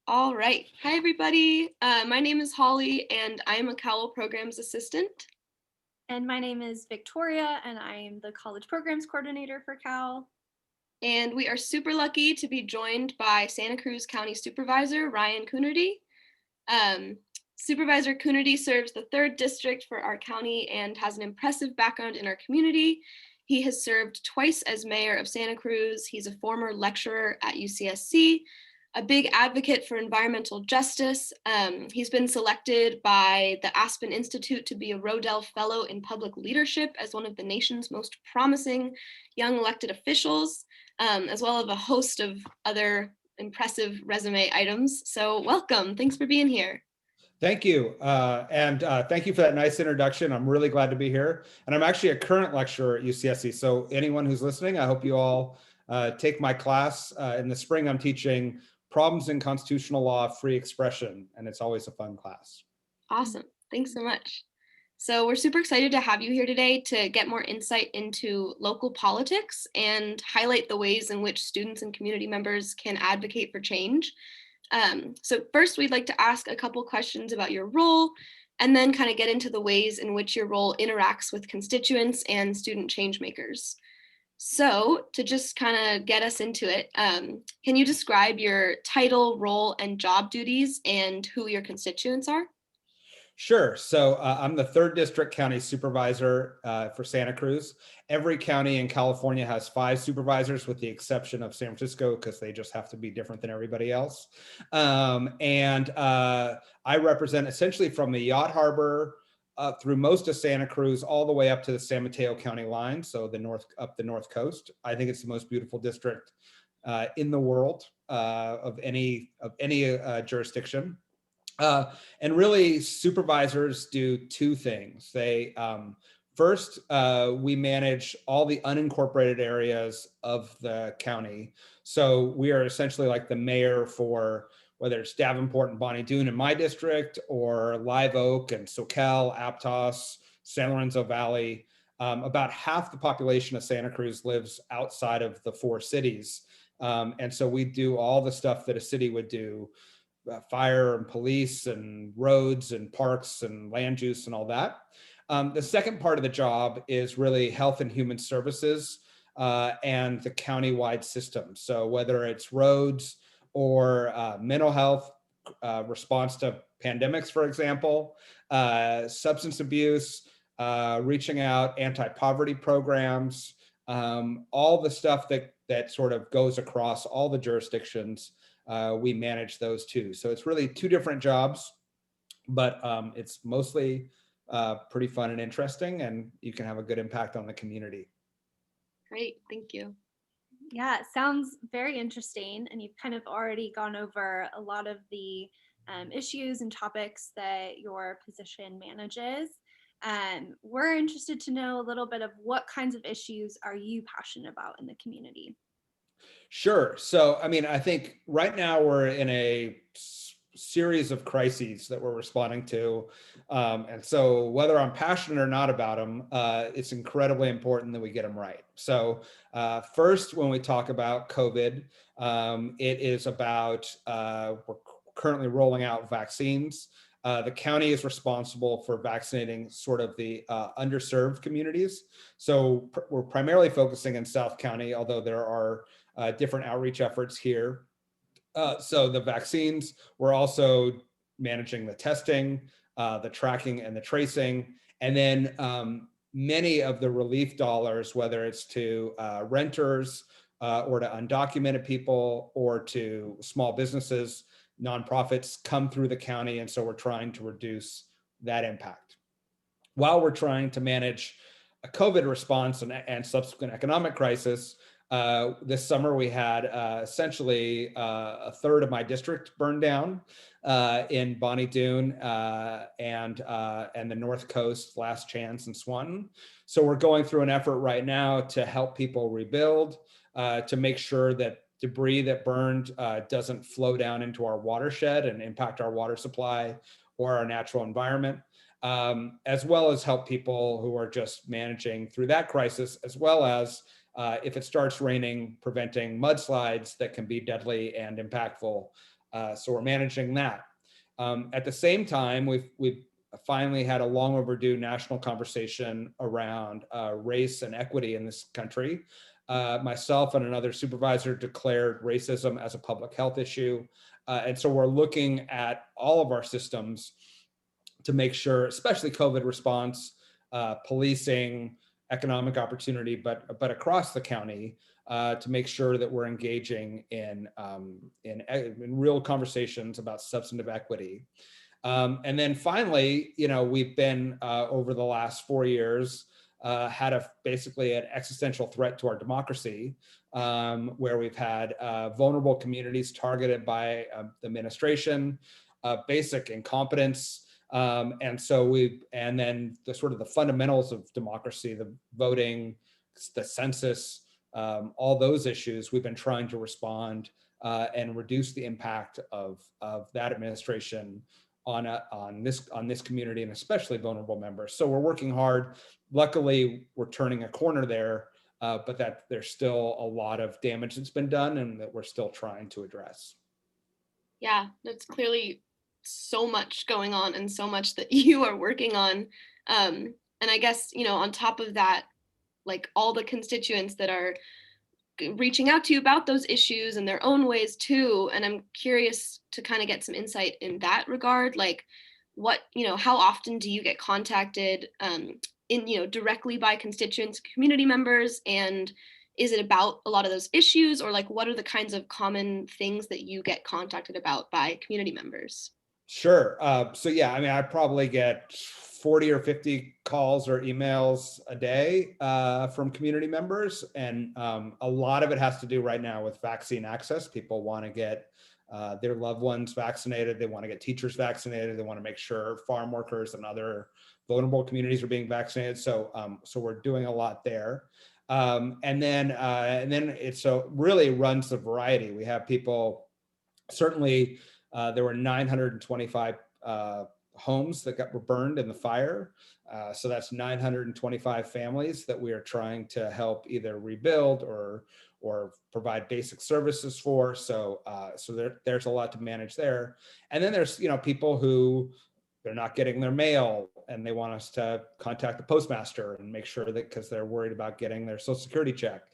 All right. Hi, everybody. My name is Holly, and I am a Cowell Programs Assistant. And my name is Victoria, and I am the College Programs Coordinator for Cowell. And we are super lucky to be joined by Santa Cruz County Supervisor Ryan Coonerty. Um, Supervisor Coonerty serves the 3rd District for our county and has an impressive background in our community. He has served twice as mayor of Santa Cruz. He's a former lecturer at UCSC, a big advocate for environmental justice. He's been selected by the Aspen Institute to be a Rodell Fellow in Public Leadership as one of the nation's most promising young elected officials, as well as a host of other impressive resume items. So welcome. Thanks for being here. Thank you. And thank you for that nice introduction. I'm really glad to be here. And I'm actually a current lecturer at UCSC. So anyone who's listening, I hope you all take my class. In the spring, I'm teaching Problems in Constitutional Law, Free Expression. And it's always a fun class. Awesome. Thanks so much. So we're super excited to have you here today to get more insight into local politics and highlight the ways in which students and community members can advocate for change. So first, we'd like to ask a couple questions about your role and then kind of get into the ways in which your role interacts with constituents and student change makers. So to just kind of get us into it, can you describe your title, role, and job duties and who your constituents are? Sure. So I'm the 3rd District County Supervisor for Santa Cruz. Every county in California has 5 supervisors with the exception of San Francisco because they just have to be different than everybody else. I represent essentially from the Yacht Harbor through most of Santa Cruz all the way up to the San Mateo County line, so up the north coast. I think it's the most beautiful district in the world of any jurisdiction. And really, supervisors do 2 things. First, we manage all the unincorporated areas of the county. So we are essentially like the mayor for whether it's Davenport and Bonnie Doon in my district, or Live Oak and Soquel, Aptos, San Lorenzo Valley. About half the population of Santa Cruz lives outside of the 4 cities. And so we do all the stuff that a city would do. Fire and police and roads and parks and land use and all that. The second part of the job is really health and human services and the county-wide system. So whether it's roads or mental health, response to pandemics, for example, substance abuse, reaching out, anti-poverty programs, all the stuff that sort of goes across all the jurisdictions. We manage those too. So it's really 2 different jobs, but it's mostly pretty fun and interesting, and you can have a good impact on the community. Great, thank you. Yeah, it sounds very interesting, and you've kind of already gone over a lot of the issues and topics that your position manages. We're interested to know a little bit of what kinds of issues are you passionate about in the community? Sure. So, I mean, I think right now we're in a series of crises that we're responding to. And so whether I'm passionate or not about them, it's incredibly important that we get them right. So first, when we talk about COVID, it is about, we're currently rolling out vaccines. The county is responsible for vaccinating sort of the underserved communities. So we're primarily focusing in South County, although there are different outreach efforts here. So the vaccines, we're also managing the testing, the tracking and the tracing, and then many of the relief dollars, whether it's to renters or to undocumented people or to small businesses, nonprofits, come through the county. And so we're trying to reduce that impact while we're trying to manage a COVID response and subsequent economic crisis. This summer we had essentially a third of my district burned down in Bonnie Doon and the North Coast, Last Chance, and Swanton. So we're going through an effort right now to help people rebuild, to make sure that debris that burned doesn't flow down into our watershed and impact our water supply or our natural environment. As well as help people who are just managing through that crisis, as well as if it starts raining, preventing mudslides that can be deadly and impactful So we're managing that. At the same time, we've finally had a long overdue national conversation around race and equity in this country. Myself and another supervisor declared racism as a public health issue. And so we're looking at all of our systems to make sure, especially COVID response, policing, economic opportunity, but across the county, to make sure that we're engaging in real conversations about substantive equity. And then finally, we've been over the last 4 years had basically an existential threat to our democracy, where we've had vulnerable communities targeted by the administration, basic incompetence. And then the sort of the fundamentals of democracy, the voting, the census, all those issues, we've been trying to respond and reduce the impact of that administration on this community, and especially vulnerable members. So we're working hard. Luckily, we're turning a corner there, but that there's still a lot of damage that's been done and that we're still trying to address. Yeah, that's clearly so much going on and so much that you are working on. And I guess, on top of that, like all the constituents that are reaching out to you about those issues in their own ways too. And I'm curious to kind of get some insight in that regard. Like how often do you get contacted directly by constituents, community members? And is it about a lot of those issues, or like what are the kinds of common things that you get contacted about by community members? Sure. So yeah, I mean, I probably get 40 or 50 calls or emails a day from community members. And a lot of it has to do right now with vaccine access. People want to get their loved ones vaccinated. They want to get teachers vaccinated. They want to make sure farm workers and other vulnerable communities are being vaccinated. So we're doing a lot there. And then it really runs the variety. We have people, certainly there were 925 homes that were burned in the fire. So that's 925 families that we are trying to help either rebuild or provide basic services for. So there's a lot to manage there. And then there's people who they're not getting their mail and they want us to contact the postmaster and make sure that, because they're worried about getting their Social Security check.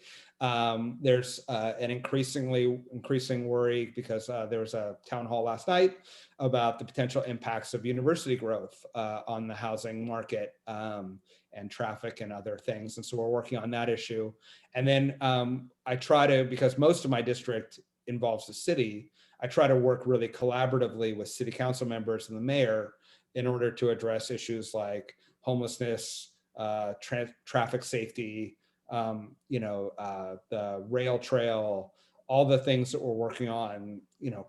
There's an increasing worry because there was a town hall last night about the potential impacts of university growth on the housing market and traffic and other things. And so we're working on that issue. And then I try to, because most of my district involves the city, I try to work really collaboratively with city council members and the mayor in order to address issues like homelessness, traffic safety, the rail trail, all the things that we're working on,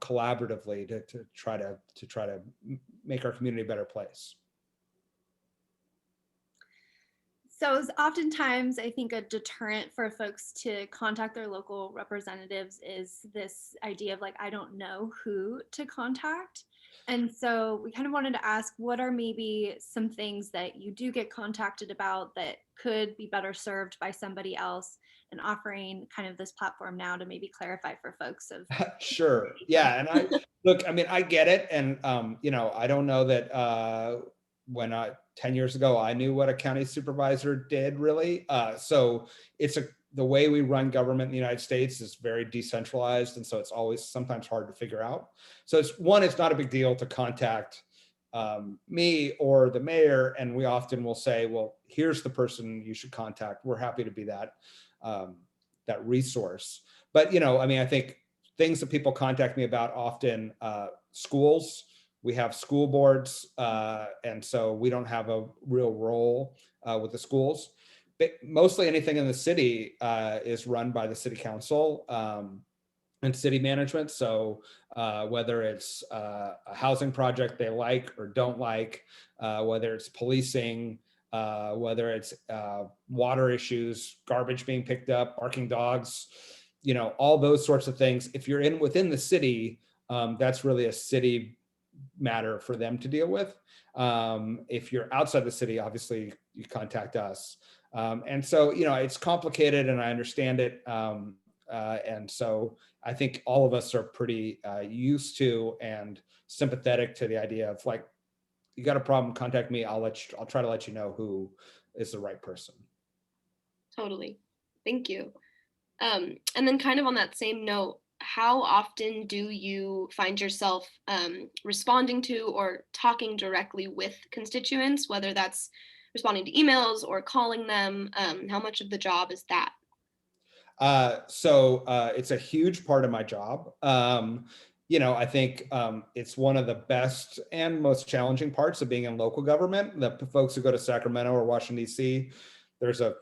collaboratively to try to make our community a better place. So oftentimes, I think a deterrent for folks to contact their local representatives is this idea of like, I don't know who to contact. And so we kind of wanted to ask, what are maybe some things that you do get contacted about that could be better served by somebody else, and offering kind of this platform now to maybe clarify for folks of. Sure. Yeah. And I get it. And, I don't know that when 10 years ago, I knew what a county supervisor did really. So the way we run government in the United States is very decentralized. And so it's always sometimes hard to figure out. So it's not a big deal to contact me or the mayor. And we often will say, well, here's the person you should contact. We're happy to be that resource. But, I think things that people contact me about often, schools. We have school boards, and so we don't have a real role with the schools. But mostly anything in the city is run by the city council and city management. So whether it's a housing project they like or don't like, whether it's policing, whether it's water issues, garbage being picked up, barking dogs, all those sorts of things. If you're within the city, that's really a city matter for them to deal with. If you're outside the city, obviously you contact us. And so, it's complicated and I understand it. And so I think all of us are pretty used to and sympathetic to the idea of like, you got a problem, contact me. I'll try to let you know who is the right person. Totally. Thank you. And then kind of on that same note, how often do you find yourself responding to or talking directly with constituents, whether that's responding to emails or calling them? How much of the job is that? So it's a huge part of my job. I think it's one of the best and most challenging parts of being in local government. The folks who go to Sacramento or Washington, D.C., there's a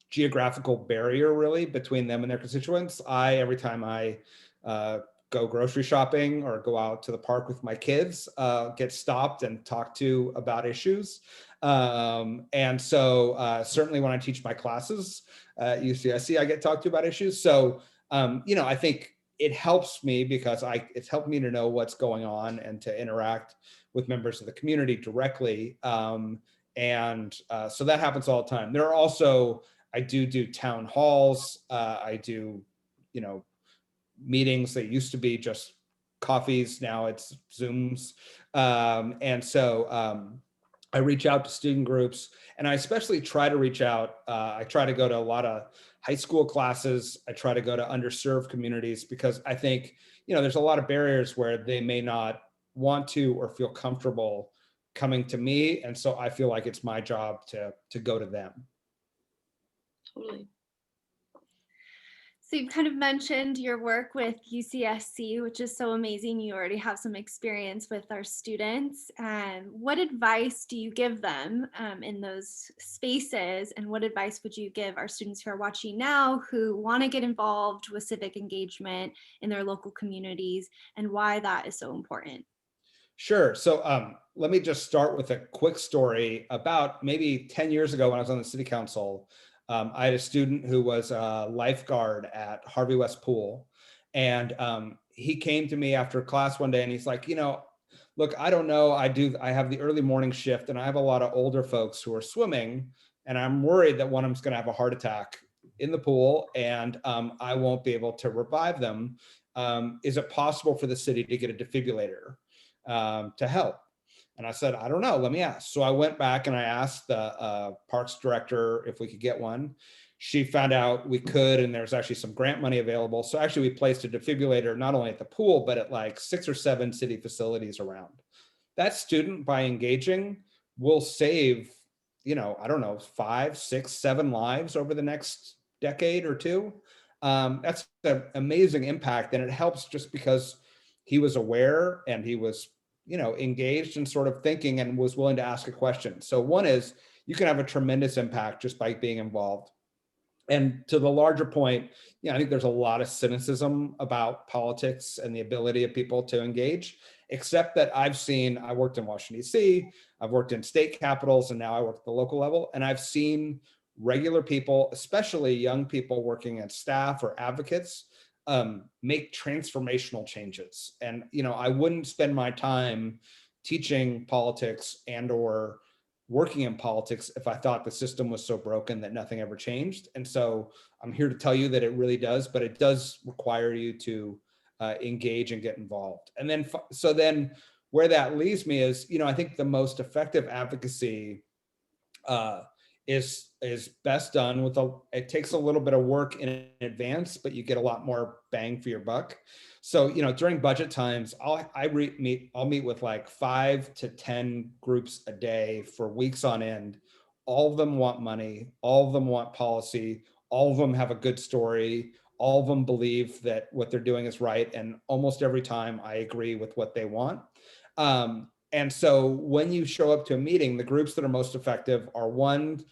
geographical barrier really between them and their constituents. Every time I go grocery shopping or go out to the park with my kids, get stopped and talked to about issues. And so certainly when I teach my classes at UCSC, I get talked to about issues. So, I think it helps me because it's helped me to know what's going on and to interact with members of the community directly. So that happens all the time. There are also, I do town halls. I do, meetings that used to be just coffees. Now it's Zooms. I reach out to student groups, and I especially try to reach out. I try to go to a lot of high school classes. I try to go to underserved communities because I think, there's a lot of barriers where they may not want to or feel comfortable coming to me. And so I feel like it's my job to go to them. Totally. So you've kind of mentioned your work with UCSC, which is so amazing. You already have some experience with our students. What advice do you give them in those spaces? And what advice would you give our students who are watching now who want to get involved with civic engagement in their local communities and why that is so important? Sure. So let me just start with a quick story. About maybe 10 years ago when I was on the city council, I had a student who was a lifeguard at Harvey West Pool. And he came to me after class one day and he's like, look, I don't know. I have the early morning shift and I have a lot of older folks who are swimming. And I'm worried that one of them's going to have a heart attack in the pool and I won't be able to revive them. Is it possible for the city to get a defibrillator to help? And I said, I don't know, let me ask. So I went back and I asked the parks director if we could get one. She found out we could, and there's actually some grant money available. So actually we placed a defibrillator not only at the pool, but at like 6 or 7 city facilities around. That student, by engaging, will save, I don't know, 5, 6, 7 lives over the next decade or two. That's an amazing impact. And it helps just because he was aware and he was engaged and sort of thinking and was willing to ask a question. So one is you can have a tremendous impact just by being involved. And to the larger point, I think there's a lot of cynicism about politics and the ability of people to engage, except that I worked in Washington, D.C., I've worked in state capitals, and now I work at the local level. And I've seen regular people, especially young people working at staff or advocates, make transformational changes. And, I wouldn't spend my time teaching politics and or working in politics if I thought the system was so broken that nothing ever changed. And so I'm here to tell you that it really does, but it does require you to engage and get involved. And then, where that leaves me is, I think the most effective advocacy is best done it takes a little bit of work in advance, but you get a lot more bang for your buck. So, during budget times, I'll meet with like 5 to 10 groups a day for weeks on end. All of them want money. All of them want policy. All of them have a good story. All of them believe that what they're doing is right. And almost every time I agree with what they want. And so when you show up to a meeting, the groups that are most effective are ones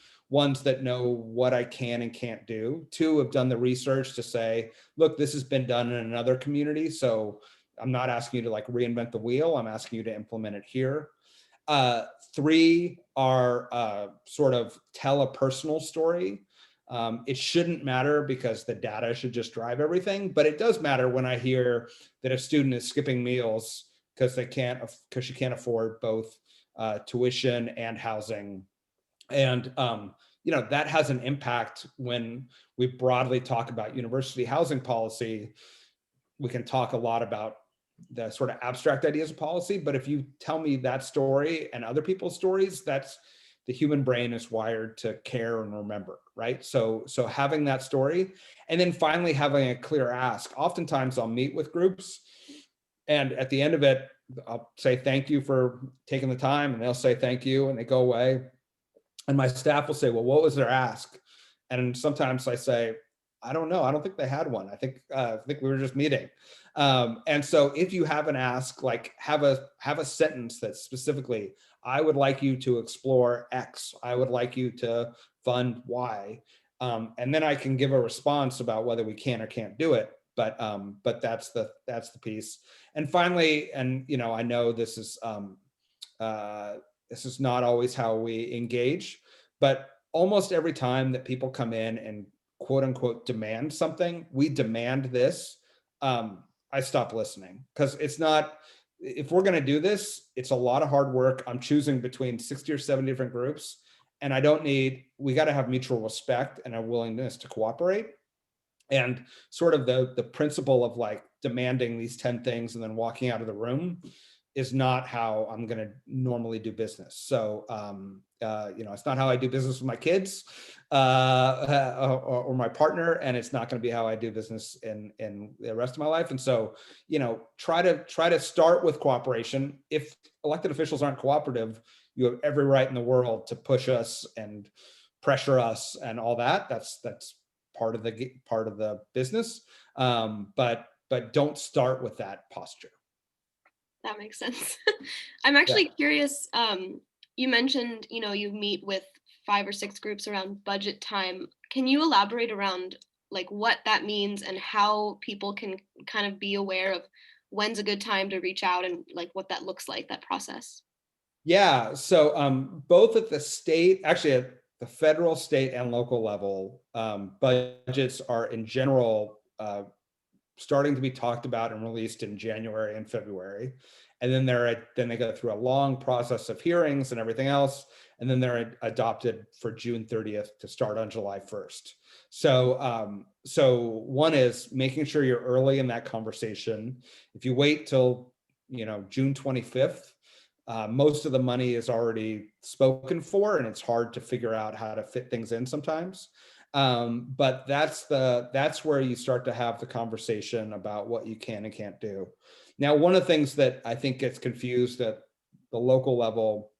that know what I can and can't do. 2 have done the research to say, look, this has been done in another community. So I'm not asking you to like reinvent the wheel. I'm asking you to implement it here. 3 are sort of tell a personal story. It shouldn't matter because the data should just drive everything, but it does matter when I hear that a student is skipping meals because she can't afford both tuition and housing. And that has an impact when we broadly talk about university housing policy. we can talk a lot about the sort of abstract ideas of policy, but if you tell me that story and other people's stories, that's the human brain is wired to care and remember, right? So having that story, and then finally having a clear ask. Oftentimes I'll meet with groups, and at the end of it, I'll say, thank you for taking the time, and they'll say thank you, and they go away. And my staff will say, well, what was their ask? And sometimes I say, I don't know. I don't think they had one. I think we were just meeting. And so if you have an ask, like have a sentence that's specifically, I would like you to explore X. I would like you to fund Y. And then I can give a response about whether we can or can't do it. But that's the piece. And finally, and I know this is not always how we engage, but almost every time that people come in and quote unquote demand something, we demand this, I stop listening, because it's not, if we're going to do this, it's a lot of hard work. I'm choosing between 60 or 70 different groups, and we got to have mutual respect and a willingness to cooperate. And sort of the principle of like demanding these 10 things and then walking out of the room is not how I'm going to normally do business. So, it's not how I do business with my kids or my partner, and it's not going to be how I do business in the rest of my life. And so, try to start with cooperation. If elected officials aren't cooperative, you have every right in the world to push us and pressure us and all that. That's part of the business. But don't start with that posture. That makes sense. I'm actually curious. You mentioned, you meet with 5 or 6 groups around budget time. Can you elaborate around like what that means and how people can kind of be aware of when's a good time to reach out and like what that looks like, that process? Yeah. So both at the state, actually at the federal, state, and local level, budgets are in general starting to be talked about and released in January and February. And then they go through a long process of hearings and everything else. And then they're adopted for June 30th to start on July 1st. So one is making sure you're early in that conversation. If you wait till, June 25th, most of the money is already spoken for, and it's hard to figure out how to fit things in sometimes. But that's where you start to have the conversation about what you can and can't do. Now, one of the things that I think gets confused at the local level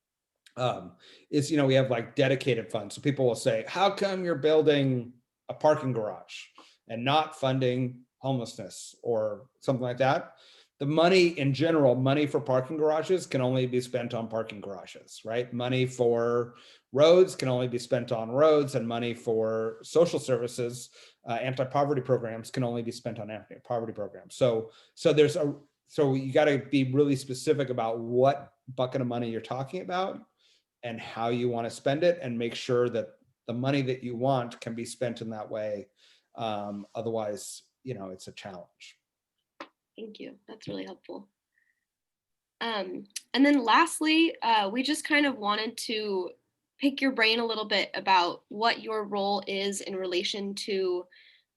is, we have like dedicated funds. So people will say, how come you're building a parking garage and not funding homelessness or something like that? The money in general, money for parking garages can only be spent on parking garages, right? Money for roads can only be spent on roads, and money for social services, anti-poverty programs can only be spent on anti-poverty programs. So you got to be really specific about what bucket of money you're talking about and how you want to spend it, and make sure that the money that you want can be spent in that way. Otherwise, it's a challenge. Thank you. That's really helpful. And then lastly, we just kind of wanted to pick your brain a little bit about what your role is in relation to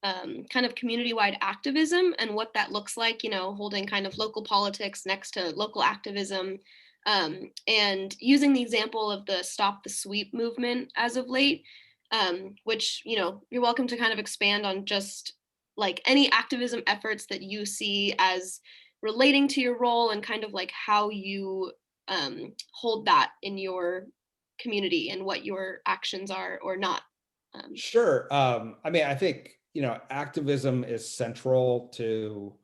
kind of community-wide activism and what that looks like, holding kind of local politics next to local activism, and using the example of the Stop the Sweep movement as of late, which, you're welcome to kind of expand on just like any activism efforts that you see as relating to your role and kind of like how you hold that in your community and what your actions are or not. Sure. I think, activism is central to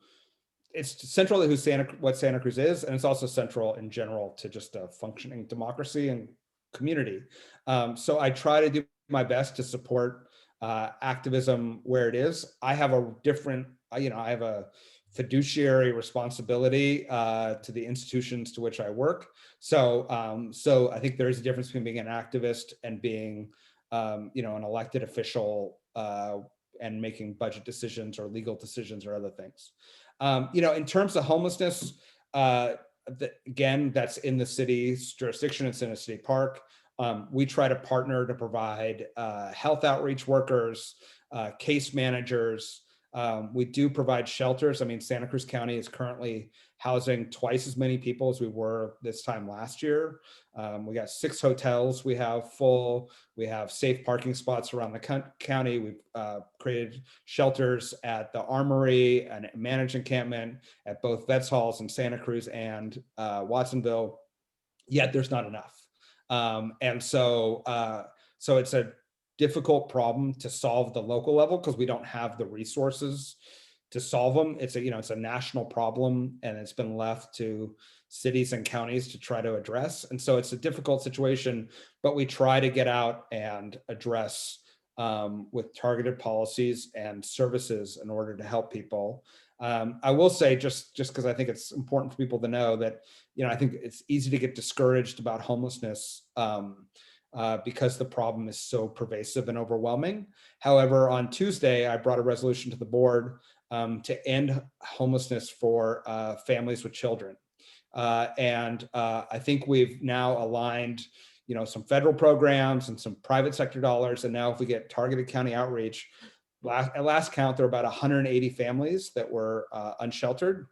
what Santa Cruz is, and it's also central in general to just a functioning democracy and community. So I try to do my best to support activism where it is. I have a fiduciary responsibility to the institutions to which I work. So I think there is a difference between being an activist and being, an elected official and making budget decisions or legal decisions or other things. In terms of homelessness, again, that's in the city's jurisdiction. It's in a city park. We try to partner to provide health outreach workers, case managers, We do provide shelters. I mean, Santa Cruz County is currently housing twice as many people as we were this time last year. We got 6 hotels we have full. We have safe parking spots around the county. We've created shelters at the Armory and managed encampment at both Vets Halls in Santa Cruz and Watsonville. Yet there's not enough. And so it's a difficult problem to solve at the local level because we don't have the resources to solve them. It's a national problem, and it's been left to cities and counties to try to address. And so it's a difficult situation, but we try to get out and address with targeted policies and services in order to help people. I will say, just because I think it's important for people to know that, I think it's easy to get discouraged about homelessness because the problem is so pervasive and overwhelming. However, on Tuesday, I brought a resolution to the board to end homelessness for families with children. And I think we've now aligned, some federal programs and some private sector dollars. And now if we get targeted county outreach, at last count, there were about 180 families that were unsheltered.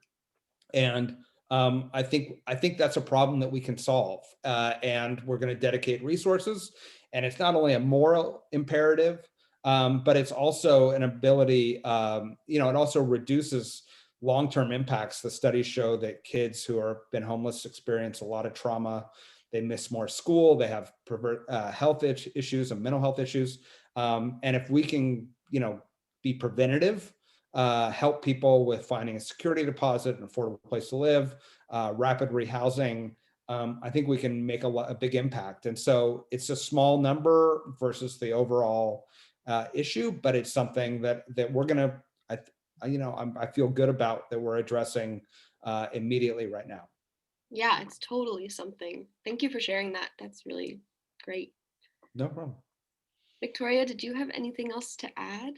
And I think that's a problem that we can solve, and we're going to dedicate resources. And it's not only a moral imperative, but it's also an ability. It also reduces long-term impacts. The studies show that kids who have been homeless experience a lot of trauma. They miss more school. They have health issues and mental health issues. And if we can, be preventative, help people with finding a security deposit, an affordable place to live, rapid rehousing, I think we can make a big impact. And so it's a small number versus the overall issue, but it's something that we're going to, I feel good about that we're addressing immediately right now. Yeah, it's totally something. Thank you for sharing that. That's really great. No problem. Victoria, did you have anything else to add?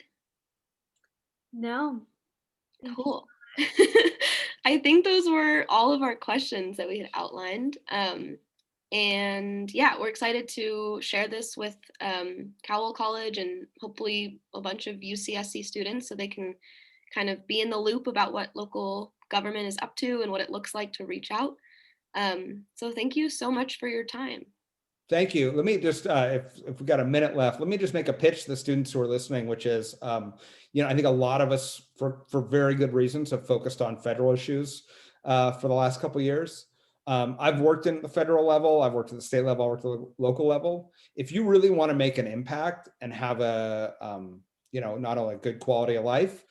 No. Cool. I think those were all of our questions that we had outlined. And yeah, we're excited to share this with Cowell College and hopefully a bunch of UCSC students so they can kind of be in the loop about what local government is up to and what it looks like to reach out. So thank you so much for your time. Thank you. Let me just, if we got a minute left, let me just make a pitch to the students who are listening, which is, I think a lot of us, for very good reasons, have focused on federal issues for the last couple of years. I've worked in the federal level, I've worked at the state level, I've worked at the local level. If you really want to make an impact and have a, not only good quality of life,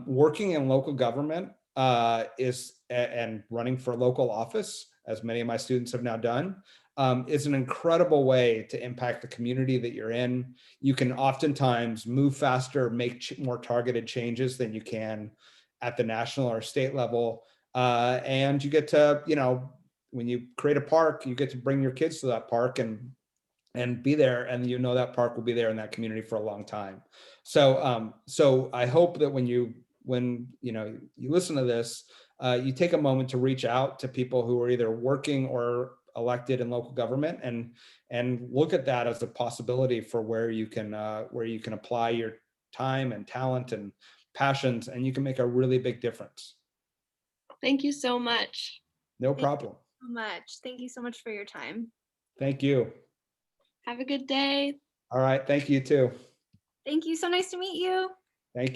working in local government and running for local office, as many of my students have now done, is an incredible way to impact the community that you're in. You can oftentimes move faster, make more targeted changes than you can at the national or state level. And you get to, when you create a park, you get to bring your kids to that park and be there, and that park will be there in that community for a long time. So I hope that when you listen to this, you take a moment to reach out to people who are either working or elected in local government and look at that as a possibility for where you can apply your time and talent and passions, and you can make a really big difference. Thank you so much. No problem. Thank you so much. Thank you so much for your time. Thank you. Have a good day. All right. Thank you too. Thank you. So nice to meet you. Thank you.